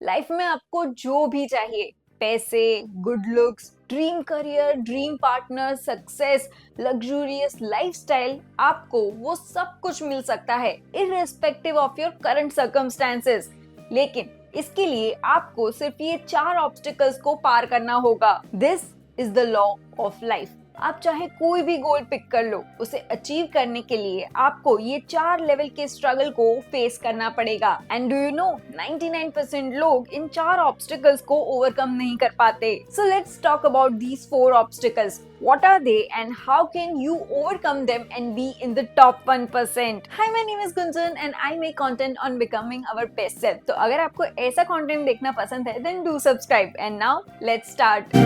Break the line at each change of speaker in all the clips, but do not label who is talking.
Life में आपको जो भी चाहिए, पैसे, good looks, dream career, dream partner, success, luxurious lifestyle, आपको वो सब कुछ मिल सकता है irrespective of your current circumstances. लेकिन इसके लिए आपको सिर्फ ये 4 ऑब्स्टिकल्स को पार करना होगा। This is the law of life. आप चाहे कोई भी गोल पिक कर लो, उसे अचीव करने के लिए आपको ये 4 लेवल के स्ट्रगल को फेस करना पड़ेगा। एंड डू यू नो 99% लोग इन 4 ऑब्स्टिकल्स को ओवरकम नहीं कर पाते। So let's talk about these 4 obstacles. What are they and how can you overcome them and be in the top 1%? Hi, my name is Gunjan and I make content on becoming our best self. तो अगर आपको ऐसा content देखना पसंद है then do subscribe. And now let's start.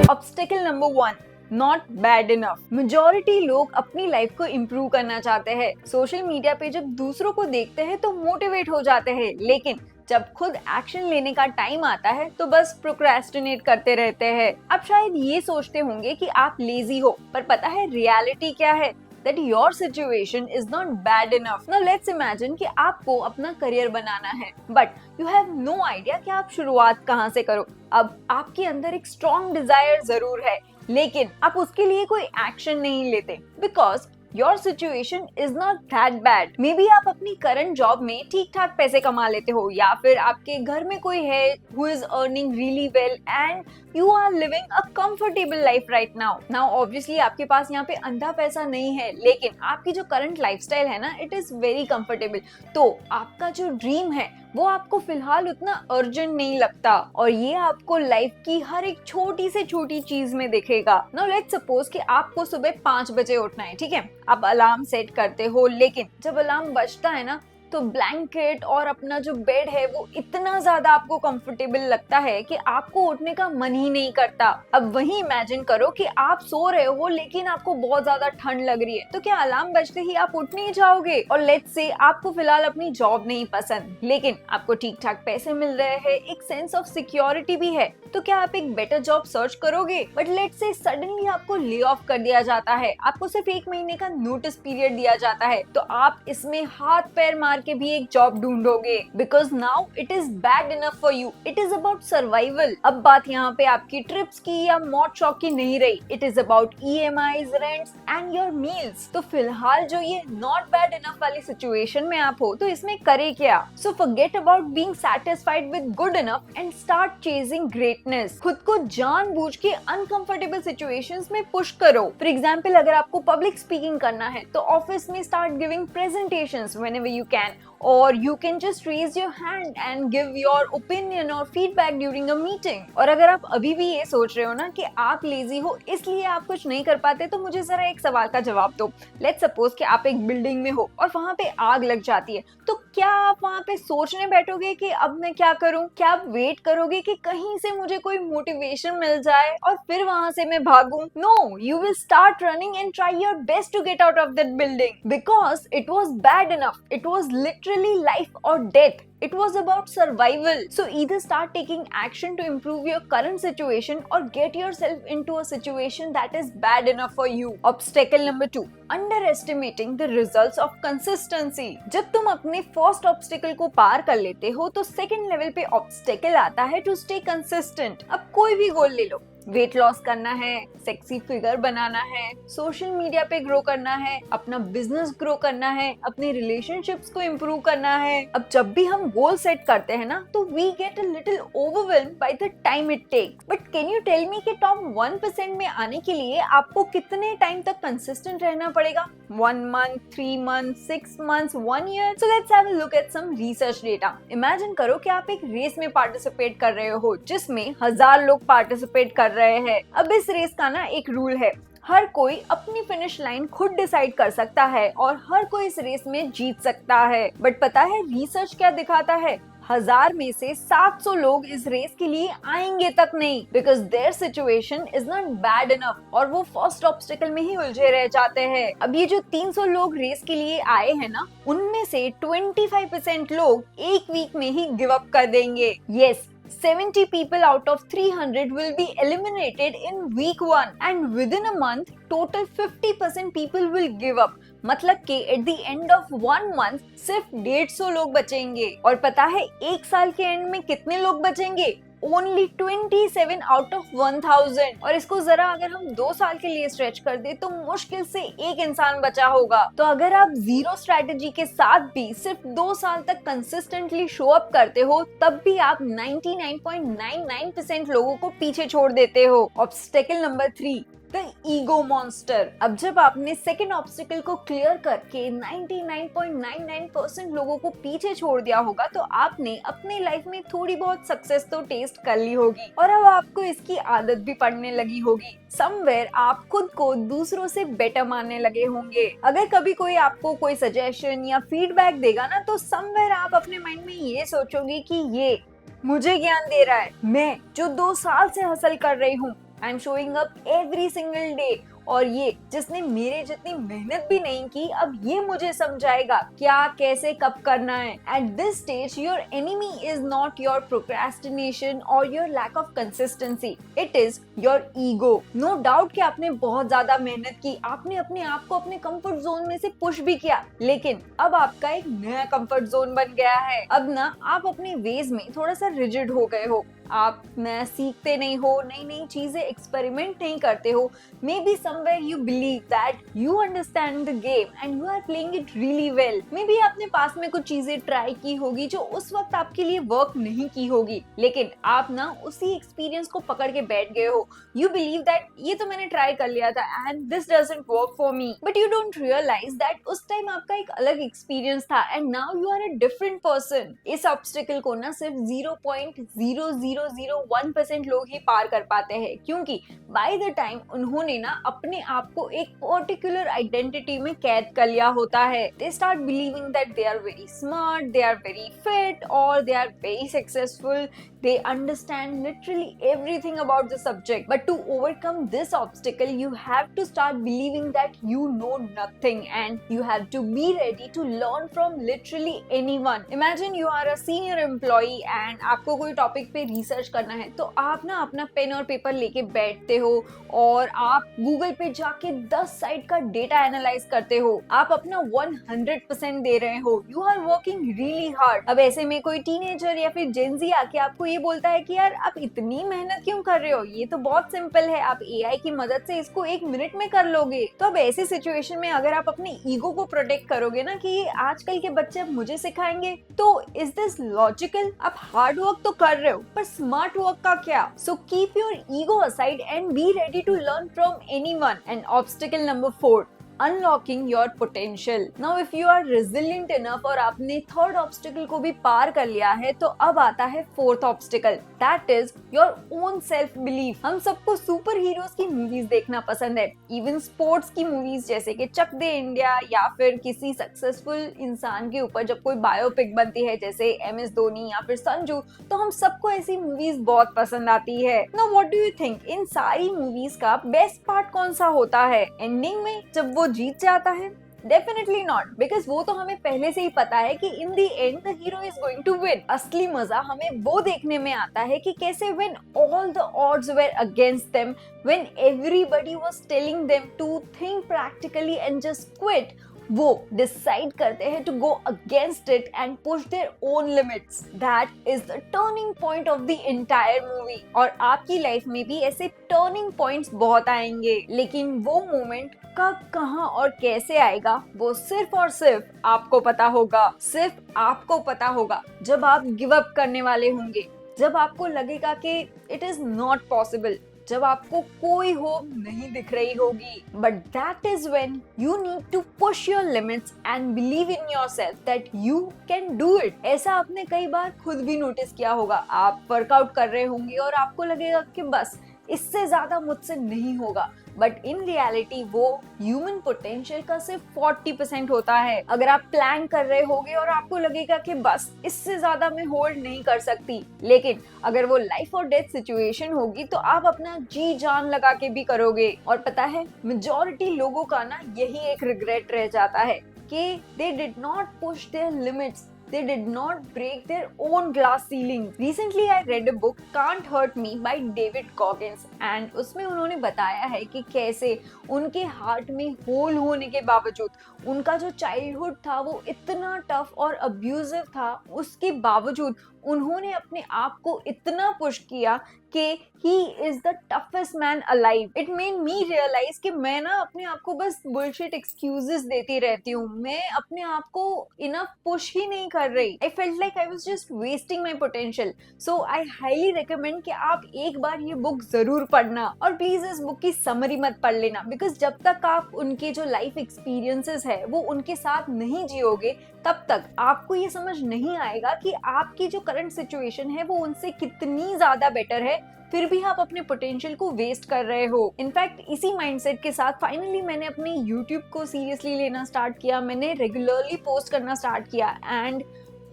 Obstacle number 1. Not bad enough. Majority लोग अपनी life को इम्प्रूव करना चाहते हैं। सोशल मीडिया पे जब दूसरों को देखते हैं तो मोटिवेट हो जाते हैं, लेकिन जब खुद एक्शन लेने का टाइम आता है तो बस प्रोक्रेस्टिनेट करते रहते हैं। आप शायद ये सोचते होंगे कि आप लेजी हो, पर पता है रियलिटी क्या है? That your situation is not bad enough. Now let's imagine कि आपको अपना करियर बनाना है, but you have no idea कि आप शुरुआत कहाँ से करो। अब आपके अंदर एक strong desire जरूर है, लेकिन आप उसके लिए कोई एक्शन नहीं लेते because your situation is not that bad. Maybe आप अपनी करंट जॉब में ठीक ठाक पैसे कमा लेते हो, या फिर आपके घर में कोई है who is earning really well and you are living a comfortable life right now. Now obviously आपके पास यहाँ पे अंधा पैसा नहीं है, लेकिन आपकी जो करंट लाइफस्टाइल है ना, it is very comfortable. तो आपका जो ड्रीम है वो आपको फिलहाल उतना अर्जेंट नहीं लगता, और ये आपको लाइफ की हर एक छोटी से छोटी चीज में दिखेगा। नाउ लेट्स सपोज कि आपको सुबह 5 बजे उठना है, ठीक है? आप अलार्म सेट करते हो, लेकिन जब अलार्म बजता है ना तो ब्लैंकेट और अपना जो बेड है वो इतना ज्यादा आपको कंफर्टेबल लगता है कि आपको उठने का मन ही नहीं करता। अब वही इमेजिन करो कि आप सो रहे हो लेकिन आपको बहुत ज्यादा ठंड लग रही है, तो क्या अलार्म बजते ही आप उठ नहीं जाओगे? और लेट्स से आपको फिलहाल अपनी जॉब नहीं पसंद, लेकिन आपको ठीक ठाक पैसे मिल रहे हैं, एक सेंस ऑफ सिक्योरिटी भी है, तो क्या आप एक बेटर जॉब सर्च करोगे? बट लेट्स से सडनली आपको ले ऑफ कर दिया जाता है, आपको सिर्फ 1 महीने का नोटिस पीरियड दिया जाता है, तो आप इसमें हाथ पैर मार के भी एक जॉब ढूंढोगे because now it is bad enough for you. It is about survival. अब बात यहाँ पे आपकी ट्रिप्स की या मौत शौक की नहीं रही, it is about EMIs, rents and your meals. तो फिलहाल जो ये नॉट बैड इनफ वाली सिचुएशन में आप हो, तो इसमें करे क्या? So forget about being satisfied with good enough and start chasing greatness. खुद को जानबूझ के अनकंफर्टेबल सिचुएशंस में पुश करो। फॉर एग्जांपल, अगर आपको पब्लिक स्पीकिंग करना है तो ऑफिस में start giving presentations whenever you can, or you can just raise your hand and give your opinion or feedback during a meeting. और अगर आप अभी भी ये सोच रहे हो ना कि आप लेजी हो इसलिए आप कुछ नहीं कर पाते, तो मुझे जरा एक सवाल का जवाब दो। लेट्स सपोज कि आप एक बिल्डिंग में हो और वहां पे आग लग जाती है, तो क्या आप वहां पे सोचने बैठोगे कि अब मैं क्या करूं? क्या आप वेट करोगे कि कहीं से मुझे कोई मोटिवेशन मिल जाए और फिर वहां से मैं भागूं? No, you will start running and try your best to get out of that building because it was bad enough. It was literally life or death. It was about survival. So either start taking action to improve your current situation or get yourself into a situation that is bad enough for you. Obstacle number 2. Underestimating the results of consistency. जब तुम अपने first obstacle को पार कर लेते हो तो second level पे obstacle आता है टू स्टे कंसिस्टेंट। अब कोई भी गोल ले लो, वेट लॉस करना है, सेक्सी फिगर बनाना है, सोशल मीडिया पे ग्रो करना है, अपना बिजनेस ग्रो करना है, अपने रिलेशनशिप्स को इम्प्रूव करना है। अब जब भी हम गोल सेट करते हैं ना, तो we get a little overwhelmed by the time it takes. But can you tell me कि टॉप 1% में आने के लिए आपको कितने टाइम तक कंसिस्टेंट रहना पड़ेगा? 1 month, 3 months, 6 months, 1 year? So let's have a look at some research data. Imagine करो कि आप एक रेस में पार्टिसिपेट कर रहे हो जिसमें 1000 लोग पार्टिसिपेट कर रहे हैं। अब इस रेस का ना एक रूल है, हर कोई अपनी फिनिश लाइन खुद डिसाइड कर सकता है और हर कोई इस रेस में जीत सकता है। बट पता है रिसर्च क्या दिखाता है? 1000 में से 700 लोग इस रेस के लिए आएंगे तक नहीं, because there situation is not bad enough, और वो फर्स्ट ऑब्स्टिकल में ही उलझे रह जाते हैं। अब ये जो 300 लोग रेस के लिए आए हैं ना, उनमें से 25% लोग एक वीक में ही गिव अप कर देंगे। Yes, 70 people out of 300 will be eliminated in week 1 and within a month total 50% people will give up. मतलब कि at the end of 1 month सिर्फ 150 लोग बचेंगे। और पता है एक साल के एंड में कितने लोग बचेंगे? Only 27 out of 1000। और इसको जरा अगर हम 2 साल के लिए स्ट्रेच कर दे तो मुश्किल से एक इंसान बचा होगा। तो अगर आप जीरो स्ट्रेटेजी के साथ भी सिर्फ 2 साल तक कंसिस्टेंटली शो अप करते हो, तब भी आप 99.99% लोगों को पीछे छोड़ देते हो। Obstacle number 3, the ego monster. अब जब आपने सेकेंड ऑब्स्टिकल को क्लियर करके 99.99% लोगों को पीछे छोड़ दिया होगा, तो आपने अपनी लाइफ में थोड़ी बहुत सक्सेस तो टेस्ट कर ली होगी और अब आपको इसकी आदत भी पड़ने लगी होगी। समवेयर आप खुद को दूसरों से बेटर मानने लगे होंगे। अगर कभी कोई आपको कोई सजेशन या फीडबैक देगा ना, तो समवेयर आप अपने माइंड में ये सोचोगे कि ये मुझे ज्ञान दे रहा है, मैं जो 2 साल से हसल कर रही हूँ, I am showing up every single day, और ये जिसने मेरे जितनी मेहनत भी नहीं की, अब ये मुझे समझाएगा क्या कैसे कब करना है। At this stage your enemy is not your procrastination और your lack of consistency, it is your ego. No doubt कि आपने बहुत ज्यादा मेहनत की, आपने अपने आप को अपने कंफर्ट जोन में से पुश भी किया, लेकिन अब आपका एक नया कंफर्ट जोन बन गया है। अब ना आप अपने वेज में थोड़ा सा रिजिड हो गए हो, आप नया सीखते नहीं हो, नई नई चीजें एक्सपेरिमेंट नहीं करते हो। Maybe somewhere you believe that you understand the game and you are playing it really well. Maybe आपने पास में कुछ चीजें ट्राई की होगी जो उस वक्त आपके लिए वर्क नहीं की होगी, लेकिन आप ना उसी एक्सपीरियंस को पकड़ के बैठ गए हो। यू बिलीव दैट ये तो मैंने ट्राई कर लिया था and this doesn't work for me, but you don't realise that उस टाइम आपका एक अलग एक्सपीरियंस था and now you are a different person. इस ऑब्स्टिकल को ना सिर्फ 0.0001% लोग ही पार कर पाते हैं, क्योंकि बाय द टाइम उन्होंने ना अपने आप को एक पर्टिकुलर आइडेंटिटी में कैद कर लिया होता है। They start believing that they are very smart, they are very fit और they are very successful, they understand literally everything about the subject. But to overcome this obstacle, you have to start believing that you know nothing and you have to be ready to learn from literally anyone. Imagine you are a senior employee and आपको कोई topic पे research करना है, तो आप ना अपना pen और पेपर लेके बैठते हो और आप गूगल पे जाके 10 साइट का डेटा एनालाइज करते हो। आप अपना 100% दे रहे हो, you are working really hard. अब ऐसे में कोई टीनेजर या फिर जेनजी आके आपको ये बोलता है कि यार आप इतनी मेहनत क्यों कर रहे हो, ये तो बहुत सिंपल है, आप एआई की मदद से इसको 1 मिनट में कर लोगे। तो अब ऐसी सिचुएशन में अगर आप अपने ईगो को प्रोटेक्ट करोगे ना कि ये आजकल के बच्चे अब मुझे सिखाएंगे, तो इज दिस लॉजिकल? आप हार्ड वर्क तो कर रहे हो, पर स्मार्ट वर्क का क्या? So keep your ego aside and be ready to learn from anyone. And obstacle number 4, unlocking your potential. Now if you are resilient enough और आपने थर्ड ऑब्स्टिकल को भी पार कर लिया है, तो अब आता है fourth obstacle, that is your own self belief. हम सबको सुपर हीरोज की मूवीज देखना पसंद है, इवन स्पोर्ट्स की मूवीज जैसे कि चक दे इंडिया, या फिर किसी सक्सेसफुल इंसान के ऊपर जब कोई बायोपिक बनती है जैसे MS धोनी या फिर संजू, तो हम सबको ऐसी मूवीज बहुत पसंद आती है। Now what do you think, इन सारी मूवीज का बेस्ट पार्ट कौन सा होता है? एंडिंग में जब वो जीत जाता है? डेफिनेटली नॉट, बिकॉज वो तो हमें पहले से ही पता है कि in the end the hero is going to win. असली मजा हमें वो देखने में आता है कि कैसे when all the odds were against them, when everybody was telling them to think practically and just quit, वो डिसाइड करते हैं to go against it and push their own limits. That is the turning point of the entire movie. और आपकी life में भी ऐसे turning points बहुत आएंगे, लेकिन वो मोमेंट कब, कहां और कैसे आएगा, वो सिर्फ और सिर्फ आपको पता होगा। सिर्फ आपको पता होगा जब आप गिव अप करने वाले होंगे, जब आपको लगेगा कि इट इज नॉट पॉसिबल, जब आपको कोई होप नहीं दिख रही होगी। But that is when you need to push your limits and believe in yourself that you can do it. ऐसा आपने कई बार खुद भी नोटिस किया होगा। आप वर्कआउट कर रहे होंगे और आपको लगेगा कि बस इससे ज्यादा मुझसे नहीं होगा, बट इन रियलिटी वो ह्यूमन पोटेंशियल का सिर्फ 40% होता है। अगर आप प्लान कर रहे होगे और आपको लगेगा कि बस इससे ज्यादा मैं होल्ड नहीं कर सकती, लेकिन अगर वो लाइफ और डेथ सिचुएशन होगी तो आप अपना जी जान लगा के भी करोगे। और पता है, मेजॉरिटी लोगों का ना यही एक रिग्रेट रह जाता है कि they did not push their limits, they did not break their own glass ceiling. Recently I read a book Can't Hurt Me by David Goggins and उसमें उन्होंने बताया है कि कैसे उनके हार्ट में होल होने के बावजूद उनका जो चाइल्डहुड था वो इतना टफ और अब्यूजिव था, उसके बावजूद उन्होंने अपने आप को इतना पुश किया कि he is the toughest man alive. It made me realise कि मैं ना अपने आप को बस बुलशिट एक्सक्यूजेस देती रहती हूँ, मैं अपने आप को इनफ पुश ही नहीं कर रही. I felt like I was just wasting my potential. So I highly recommend कि आप एक बार ये बुक जरूर पढ़ना और प्लीज इस बुक की समरी मत पढ़ लेना, बिकॉज जब तक आप उनके जो लाइफ एक्सपीरियंसेस है वो उनके साथ नहीं जियोगे तब तक आपको ये समझ नहीं आएगा कि आपकी जो करंट सिचुएशन है वो उनसे कितनी ज्यादा बेटर है, फिर भी आप अपने पोटेंशियल को वेस्ट कर रहे हो. इनफैक्ट इसी माइंडसेट के साथ फाइनली मैंने अपने YouTube को सीरियसली लेना स्टार्ट किया, मैंने रेगुलरली पोस्ट करना स्टार्ट किया and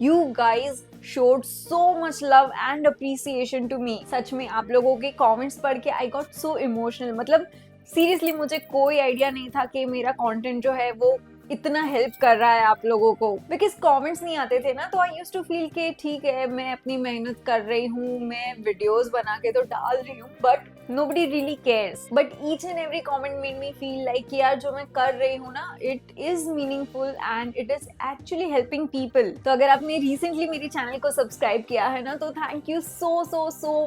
you guys showed so much love and appreciation to me. सच में आप लोगों के कमेंट्स पढ़ के I got so emotional. मतलब सीरियसली मुझे कोई आइडिया नहीं था कि मेरा कंटेंट जो है वो इतना हेल्प कर रहा है आप लोगों को, बिकॉज कमेंट्स नहीं आते थे ना, तो आई यूज्ड टू फील कि ठीक है मैं अपनी मेहनत कर रही हूँ, मैं वीडियोस बना के तो डाल रही हूँ, but nobody really cares. But each and every comment made me feel like कि यार जो मैं कर रही हूँ ना, it is meaningful and it is actually helping people. तो अगर आपने recently मेरे चैनल को सब्सक्राइब किया है ना, तो thank you so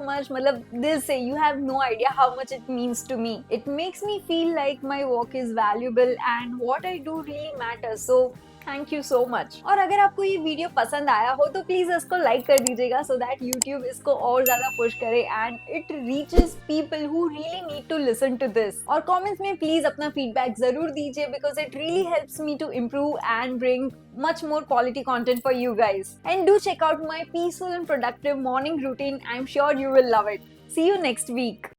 much. मतलब दिल से, you have no idea how much it means to me. It makes me feel like my work is valuable and what I do really matters. So thank you so much. और अगर आपको ये video पसंद आया हो तो please इसको like कर दीजिएगा सो दैट यूट्यूब इसको और ज्यादा पुश करे and it reaches people who really need to listen to this. और कमेंट्स में प्लीज अपना फीडबैक जरूर दीजिए because it really helps me to improve and bring much more quality content for you guys. And do check out my peaceful and productive morning routine. I'm sure you will love it. See you next week.